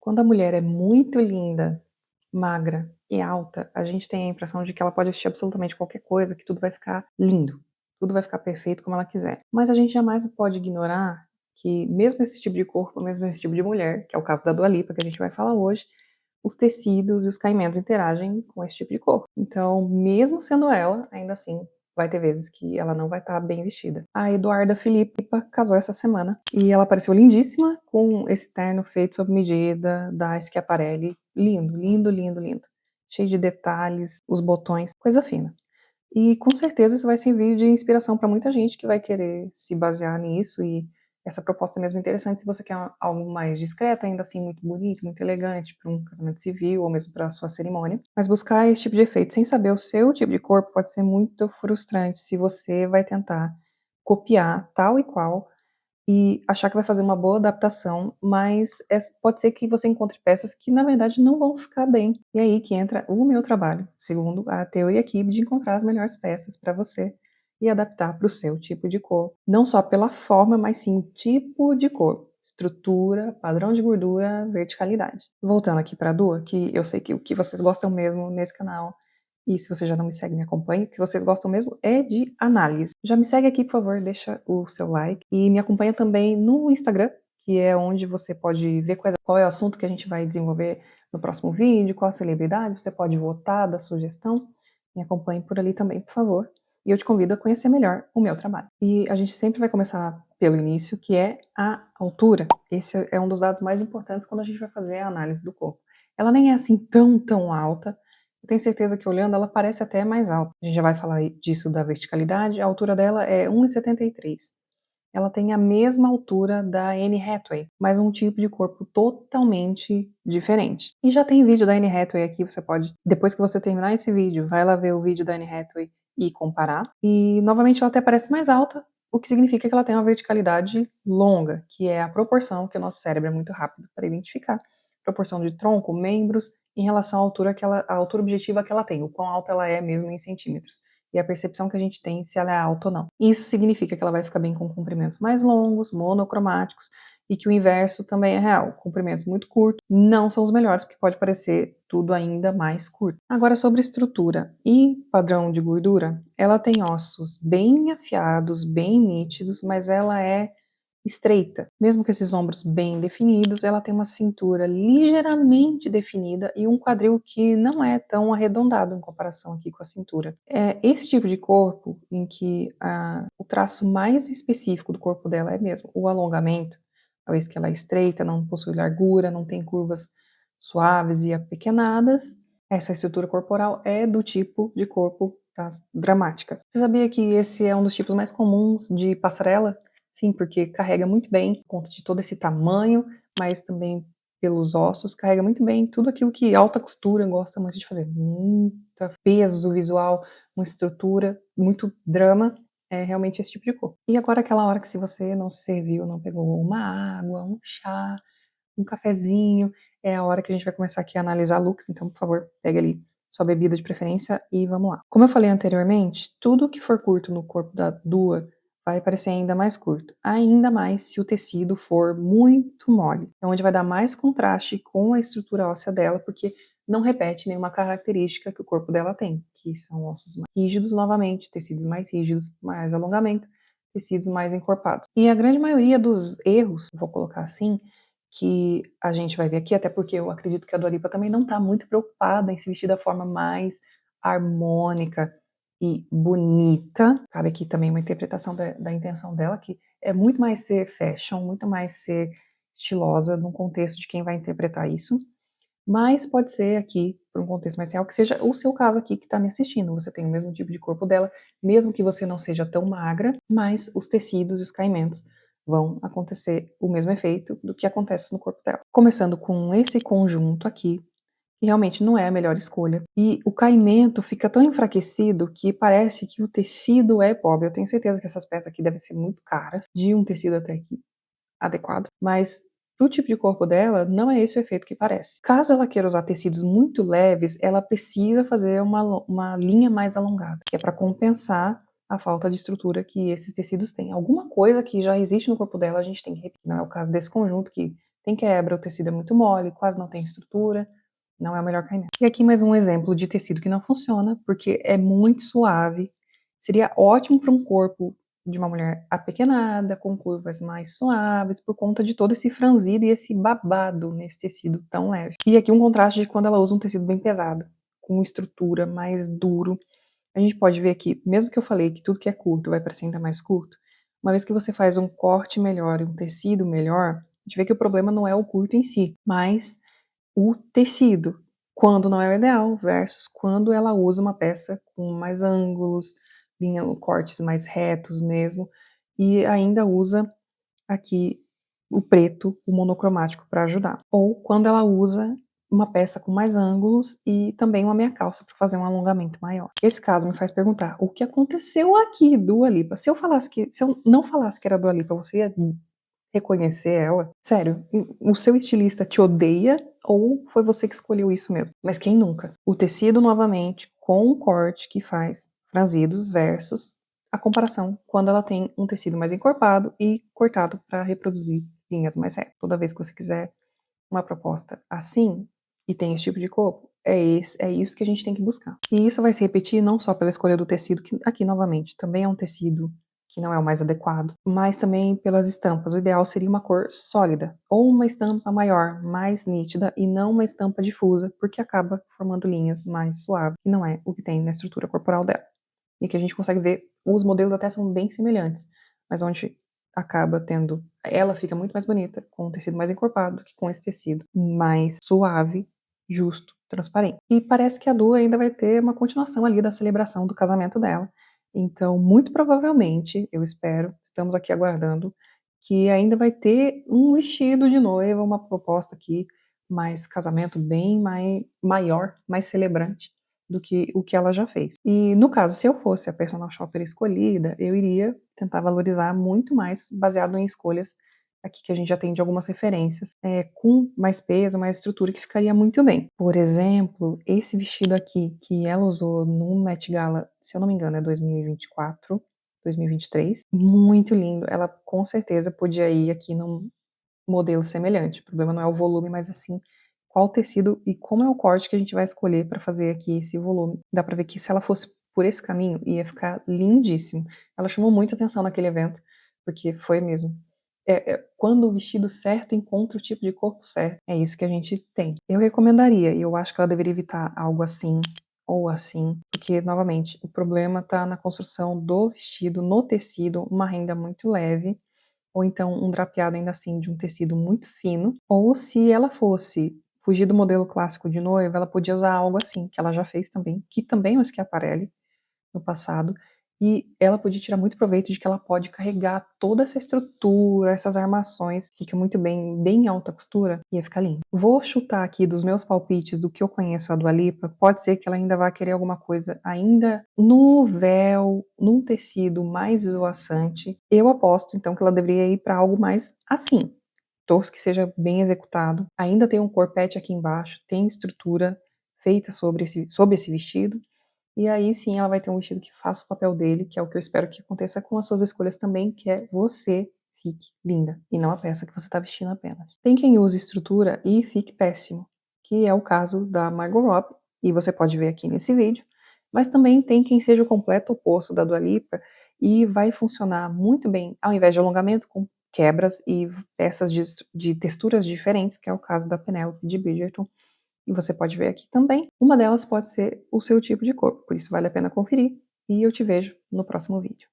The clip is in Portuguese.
Quando a mulher é muito linda, magra e alta, a gente tem a impressão de que ela pode vestir absolutamente qualquer coisa, que tudo vai ficar lindo, tudo vai ficar perfeito como ela quiser. Mas a gente jamais pode ignorar que mesmo esse tipo de corpo, mesmo esse tipo de mulher, que é o caso da Dua Lipa, que a gente vai falar hoje, os tecidos e os caimentos interagem com esse tipo de corpo. Então, mesmo sendo ela, ainda assim, vai ter vezes que ela não vai estar bem vestida. A Eduarda Filipa casou essa semana e ela apareceu lindíssima com esse terno feito sob medida da Schiaparelli. Lindo, lindo, lindo, lindo. Cheio de detalhes, os botões, coisa fina. E com certeza isso vai servir de inspiração para muita gente que vai querer se basear nisso, e essa proposta é mesmo interessante se você quer algo mais discreto, ainda assim muito bonito, muito elegante, para um casamento civil ou mesmo para a sua cerimônia. Mas buscar esse tipo de efeito sem saber o seu tipo de corpo pode ser muito frustrante se você vai tentar copiar tal e qual e achar que vai fazer uma boa adaptação, mas pode ser que você encontre peças que na verdade não vão ficar bem. E aí que entra o meu trabalho, segundo a teoria aqui, de encontrar as melhores peças para você e adaptar para o seu tipo de corpo. Não só pela forma, mas sim o tipo de corpo, estrutura, padrão de gordura, verticalidade. Voltando aqui para a Dua, que eu sei que o que vocês gostam mesmo nesse canal, e se você já não me segue, me acompanhe, o que vocês gostam mesmo é de análise. Já me segue aqui, por favor, deixa o seu like e me acompanha também no Instagram, que é onde você pode ver qual é o assunto que a gente vai desenvolver no próximo vídeo, qual a celebridade, você pode votar, dar sugestão. Me acompanhe por ali também, por favor. E eu te convido a conhecer melhor o meu trabalho. E a gente sempre vai começar pelo início, que é a altura. Esse é um dos dados mais importantes quando a gente vai fazer a análise do corpo. Ela nem é assim tão alta. Eu tenho certeza que olhando ela parece até mais alta. A gente já vai falar disso da verticalidade. A altura dela é 1,73. Ela tem a mesma altura da Anne Hathaway, mas um tipo de corpo totalmente diferente. E já tem vídeo da Anne Hathaway aqui, você pode, depois que você terminar esse vídeo, vai lá ver o vídeo da Anne Hathaway e comparar. E novamente ela até parece mais alta, o que significa que ela tem uma verticalidade longa, que é a proporção que o nosso cérebro é muito rápido para identificar. Proporção de tronco, membros, em relação à altura, a altura objetiva que ela tem, o quão alta ela é mesmo em centímetros. E a percepção que a gente tem se ela é alta ou não. Isso significa que ela vai ficar bem com comprimentos mais longos, monocromáticos, e que o inverso também é real. Comprimentos muito curtos não são os melhores, porque pode parecer tudo ainda mais curto. Agora, sobre estrutura e padrão de gordura, ela tem ossos bem afiados, bem nítidos, mas ela é estreita. Mesmo com esses ombros bem definidos, ela tem uma cintura ligeiramente definida e um quadril que não é tão arredondado em comparação aqui com a cintura. É esse tipo de corpo em que o traço mais específico do corpo dela é mesmo o alongamento, a vez que ela é estreita, não possui largura, não tem curvas suaves e apequenadas. Essa estrutura corporal é do tipo de corpo das dramáticas. Você sabia que esse é um dos tipos mais comuns de passarela? Sim, porque carrega muito bem, por conta de todo esse tamanho, mas também pelos ossos, carrega muito bem tudo aquilo que alta costura gosta muito de fazer. Muita peso visual, muita estrutura, muito drama, é realmente esse tipo de corpo. E agora aquela hora que se você não se serviu, não pegou uma água, um chá, um cafezinho, é a hora que a gente vai começar aqui a analisar looks, então por favor, pega ali sua bebida de preferência e vamos lá. Como eu falei anteriormente, tudo que for curto no corpo da Dua vai parecer ainda mais curto, ainda mais se o tecido for muito mole, é onde vai dar mais contraste com a estrutura óssea dela, porque não repete nenhuma característica que o corpo dela tem, que são ossos mais rígidos novamente, tecidos mais rígidos, mais alongamento, tecidos mais encorpados. E a grande maioria dos erros, vou colocar assim, que a gente vai ver aqui, até porque eu acredito que a Dua Lipa também não está muito preocupada em se vestir da forma mais harmônica e bonita. Cabe aqui também uma interpretação da intenção dela, que é muito mais ser fashion, muito mais ser estilosa no contexto de quem vai interpretar isso, mas pode ser aqui, por um contexto mais real, que seja o seu caso aqui que está me assistindo. Você tem o mesmo tipo de corpo dela, mesmo que você não seja tão magra, mas os tecidos e os caimentos vão acontecer o mesmo efeito do que acontece no corpo dela. Começando com esse conjunto aqui, que realmente não é a melhor escolha. E o caimento fica tão enfraquecido que parece que o tecido é pobre. Eu tenho certeza que essas peças aqui devem ser muito caras, de um tecido até aqui adequado, mas pro tipo de corpo dela, não é esse o efeito que parece. Caso ela queira usar tecidos muito leves, ela precisa fazer uma linha mais alongada, que é para compensar a falta de estrutura que esses tecidos têm. Alguma coisa que já existe no corpo dela, a gente tem que repetir. Não é o caso desse conjunto, que tem quebra, o tecido é muito mole, quase não tem estrutura, não é o melhor caimento. E aqui mais um exemplo de tecido que não funciona, porque é muito suave, seria ótimo para um corpo de uma mulher apequenada, com curvas mais suaves, por conta de todo esse franzido e esse babado nesse tecido tão leve. E aqui um contraste de quando ela usa um tecido bem pesado, com estrutura mais duro. A gente pode ver aqui, mesmo que eu falei que tudo que é curto vai parecer ainda mais curto, uma vez que você faz um corte melhor e um tecido melhor, a gente vê que o problema não é o curto em si, mas o tecido, quando não é o ideal, versus quando ela usa uma peça com mais ângulos, cortes mais retos mesmo, e ainda usa aqui o preto, o monocromático para ajudar. Ou quando ela usa uma peça com mais ângulos e também uma meia calça para fazer um alongamento maior. Esse caso me faz perguntar, o que aconteceu aqui, Dua Lipa? Se eu não falasse que era Dua Lipa, você ia reconhecer ela? Sério, o seu estilista te odeia ou foi você que escolheu isso mesmo? Mas quem nunca? O tecido novamente com um corte que faz franzidos versus a comparação quando ela tem um tecido mais encorpado e cortado para reproduzir linhas mais retas. Toda vez que você quiser uma proposta assim e tem esse tipo de corpo, é isso que a gente tem que buscar. E isso vai se repetir não só pela escolha do tecido, que aqui novamente também é um tecido que não é o mais adequado, mas também pelas estampas. O ideal seria uma cor sólida, ou uma estampa maior, mais nítida, e não uma estampa difusa, porque acaba formando linhas mais suaves, que não é o que tem na estrutura corporal dela. E que a gente consegue ver, os modelos até são bem semelhantes, mas onde acaba tendo, ela fica muito mais bonita com um tecido mais encorpado do que com esse tecido mais suave, justo, transparente. E parece que a Dua ainda vai ter uma continuação ali da celebração do casamento dela. Então, muito provavelmente, eu espero, estamos aqui aguardando, que ainda vai ter um vestido de noiva, uma proposta aqui, mais casamento bem maior, mais celebrante do que o que ela já fez. E no caso, se eu fosse a personal shopper escolhida, eu iria tentar valorizar muito mais, baseado em escolhas aqui que a gente já tem de algumas referências, com mais peso, mais estrutura, que ficaria muito bem. Por exemplo, esse vestido aqui, que ela usou no Met Gala, se eu não me engano, é 2024, 2023, muito lindo. Ela com certeza podia ir aqui num modelo semelhante. O problema não é o volume, mas assim, qual tecido e como é o corte que a gente vai escolher para fazer aqui esse volume. Dá para ver que se ela fosse por esse caminho, ia ficar lindíssimo. Ela chamou muita atenção naquele evento, porque foi mesmo. Quando o vestido certo encontra o tipo de corpo certo, é isso que a gente tem. Eu recomendaria, e eu acho que ela deveria evitar algo assim ou assim, porque, novamente, o problema está na construção do vestido, no tecido, uma renda muito leve, ou então um drapeado ainda assim de um tecido muito fino, ou se ela fosse fugir do modelo clássico de noiva, ela podia usar algo assim, que ela já fez também, que também é um Schiaparelli no passado, e ela podia tirar muito proveito de que ela pode carregar toda essa estrutura, essas armações, fica muito bem, bem alta costura, ia ficar lindo. Vou chutar aqui dos meus palpites do que eu conheço a Dua Lipa, pode ser que ela ainda vá querer alguma coisa ainda no véu, num tecido mais esvoaçante. Eu aposto então que ela deveria ir para algo mais assim, torso que seja bem executado, ainda tem um corpete aqui embaixo, tem estrutura feita sobre esse vestido, e aí sim ela vai ter um vestido que faça o papel dele, que é o que eu espero que aconteça com as suas escolhas também, que é você fique linda, e não a peça que você está vestindo apenas. Tem quem use estrutura e fique péssimo, que é o caso da Margot Robbie, e você pode ver aqui nesse vídeo, mas também tem quem seja o completo oposto da Dua Lipa, e vai funcionar muito bem, ao invés de alongamento, com quebras e peças de texturas diferentes, que é o caso da Penélope de Bridgerton, e você pode ver aqui também. Uma delas pode ser o seu tipo de corpo, por isso vale a pena conferir. E eu te vejo no próximo vídeo.